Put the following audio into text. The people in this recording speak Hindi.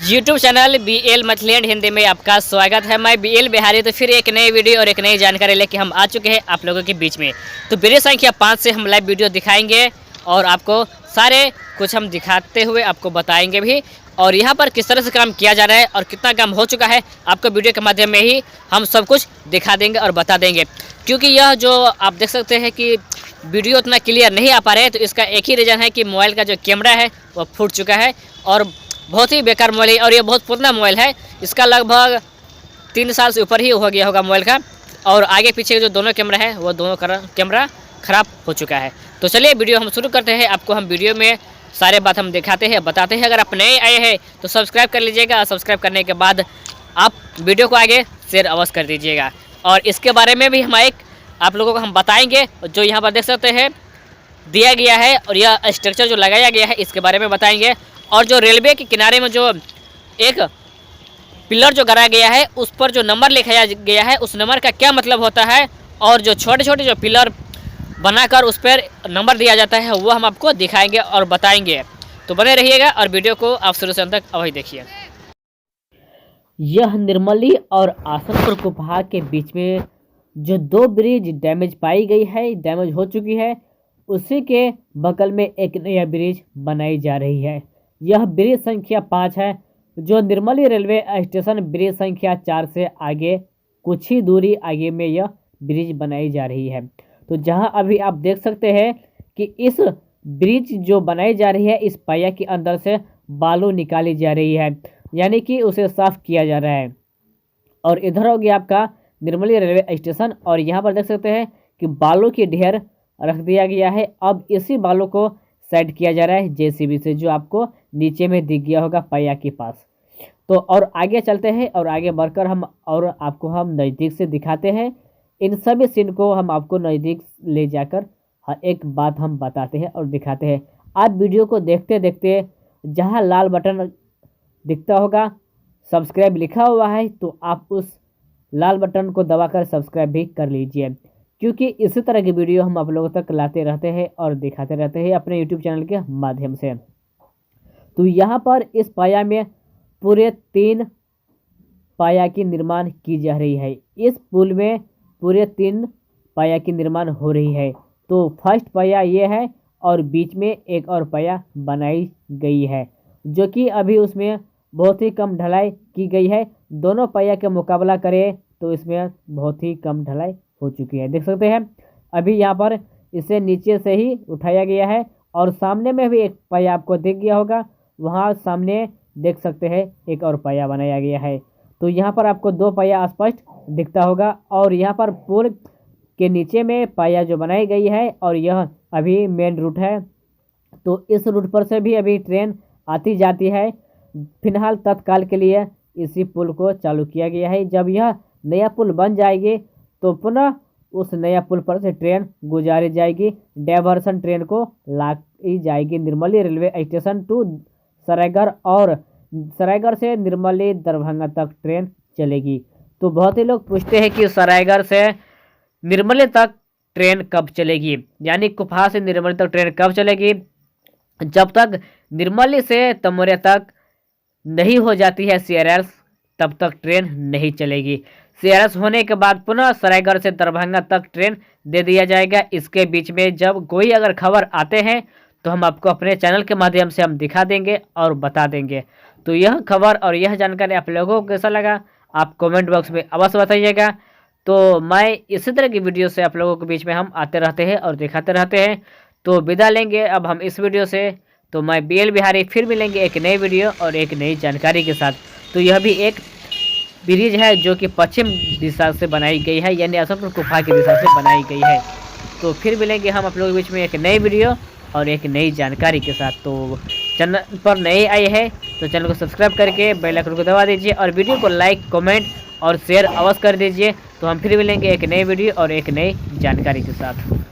यूट्यूब चैनल BL मैथिलैंड हिंदी में आपका स्वागत है। मैं BL बिहारी। तो फिर एक नई वीडियो और एक नई जानकारी लेके हम आ चुके हैं आप लोगों के बीच में। तो वीडियो संख्या 5 से हम लाइव वीडियो दिखाएंगे और आपको सारे कुछ हम दिखाते हुए आपको बताएंगे भी, और यहाँ पर किस तरह से काम किया जा रहा है और कितना काम हो चुका है आपको वीडियो के माध्यम में ही हम सब कुछ दिखा देंगे और बता देंगे। क्योंकि यह जो आप देख सकते हैं कि वीडियो उतना क्लियर नहीं आ पा रहे हैं, तो इसका एक ही रीज़न है कि मोबाइल का जो कैमरा है वो फूट चुका है और बहुत ही बेकार मोबाइल है। और ये बहुत पुराना मोबाइल है, इसका लगभग 3 साल से ऊपर ही हो गया होगा मोबाइल का, और आगे पीछे जो दोनों कैमरा है वो दोनों कैमरा ख़राब हो चुका है। तो चलिए वीडियो हम शुरू करते हैं। आपको हम वीडियो में सारे बात हम दिखाते हैं, बताते हैं। अगर आप नए आए हैं तो सब्सक्राइब कर लीजिएगा, और सब्सक्राइब करने के बाद आप वीडियो को आगे शेयर अवश्य कर दीजिएगा। और इसके बारे में भी हम आप लोगों को हम बताएंगे, जो यहाँ पर देख सकते हैं दिया गया है, और यह स्ट्रक्चर जो लगाया गया है इसके बारे में बताएंगे। और जो रेलवे के किनारे में जो एक पिलर जो गड़ा गया है उस पर जो नंबर लिखाया गया है, उस नंबर का क्या मतलब होता है, और जो छोटे छोटे जो पिलर बनाकर उस पर नंबर दिया जाता है वो हम आपको दिखाएंगे और बताएंगे। तो बने रहिएगा और वीडियो को आप शुरू से अंत तक अवश्य देखिए। यह निर्मली और आसनपुर कुपहा के बीच में जो 2 ब्रिज डैमेज पाई गई है, डैमेज हो चुकी है, उसी के बगल में एक नया ब्रिज बनाई जा रही है। यह ब्रिज संख्या 5 है, जो निर्मली रेलवे स्टेशन ब्रिज संख्या 4 से आगे कुछ ही दूरी आगे में यह ब्रिज बनाई जा रही है। तो जहां अभी आप देख सकते हैं कि इस ब्रिज जो बनाई जा रही है, इस पाया के अंदर से बालू निकाली जा रही है, यानी कि उसे साफ किया जा रहा है। और इधर हो गया आपका निर्मली रेलवे स्टेशन, और यहाँ पर देख सकते हैं कि बालू की ढेर रख दिया गया है। अब इसी बालू को साइड किया जा रहा है JCB से, जो आपको नीचे में दिख गया होगा पाया के पास। तो और आगे चलते हैं और आगे बढ़कर हम और आपको हम नज़दीक से दिखाते हैं। इन सभी सीन को हम आपको नज़दीक ले जाकर एक बात हम बताते हैं और दिखाते हैं। आप वीडियो को देखते देखते जहां लाल बटन दिखता होगा सब्सक्राइब लिखा हुआ है, तो आप उस लाल बटन को दबाकर सब्सक्राइब भी कर लीजिए, क्योंकि इसी तरह की वीडियो हम आप लोगों तक लाते रहते हैं और दिखाते रहते हैं अपने यूट्यूब चैनल के माध्यम से। तो यहाँ पर इस पाया में पूरे 3 पाया की निर्माण की जा रही है। इस पुल में पूरे 3 पाया की निर्माण हो रही है। तो फर्स्ट पाया ये है, और बीच में एक और पाया बनाई गई है, जो कि अभी उसमें बहुत ही कम ढलाई की गई है। दोनों पाया के मुकाबला करें तो इसमें बहुत ही कम ढलाई हो चुकी है। देख सकते हैं अभी यहाँ पर इसे नीचे से ही उठाया गया है, और सामने में भी एक पाया आपको दिख गया होगा, वहाँ सामने देख सकते हैं एक और पाया बनाया गया है। तो यहाँ पर आपको 2 पाया स्पष्ट दिखता होगा, और यहाँ पर पुल के नीचे में पाया जो बनाई गई है, और यह अभी मेन रूट है। तो इस रूट पर से भी अभी ट्रेन आती जाती है। फिलहाल तत्काल के लिए इसी पुल को चालू किया गया है। जब यह नया पुल बन जाएगी तो पुनः उस नया पुल पर से ट्रेन गुजारी जाएगी। डायवर्सन ट्रेन को लाई जाएगी Nirmali railway station to Saraigarh, और सरायगढ़ से निर्मली दरभंगा तक ट्रेन चलेगी। तो बहुत ही लोग पूछते हैं कि सरायगढ़ से निर्मली तक ट्रेन कब चलेगी, यानी कुपहा से निर्मली तक ट्रेन कब चलेगी। जब तक निर्मली से तमोरिया तक नहीं हो जाती है CRS, तब तक ट्रेन नहीं चलेगी। CRS होने के बाद पुनः सरायगढ़ से दरभंगा तक ट्रेन दे दिया जाएगा। इसके बीच में जब कोई अगर खबर आते हैं तो हम आपको अपने चैनल के माध्यम से हम दिखा देंगे और बता देंगे। तो यह खबर और यह जानकारी आप लोगों को कैसा लगा, आप कमेंट बॉक्स में अवश्य बताइएगा। तो मैं इसी तरह की वीडियो से आप लोगों के बीच में हम आते रहते हैं और दिखाते रहते हैं। तो विदा लेंगे अब हम इस वीडियो से। तो मैं BL बिहारी, फिर मिलेंगे एक नई वीडियो और एक नई जानकारी के साथ। तो यह भी एक ब्रिज है जो कि पश्चिम दिशा से बनाई गई है, यानी आसनपुर कुपहा की दिशा से बनाई गई है। तो फिर मिलेंगे हम आप लोगों के बीच में एक नई वीडियो और एक नई जानकारी के साथ। तो चैनल पर नए आए हैं तो चैनल को सब्सक्राइब करके बेल आइकन को दबा दीजिए, और वीडियो को लाइक, कमेंट और शेयर अवश्य कर दीजिए। तो हम फिर मिलेंगे एक नई वीडियो और एक नई जानकारी के साथ।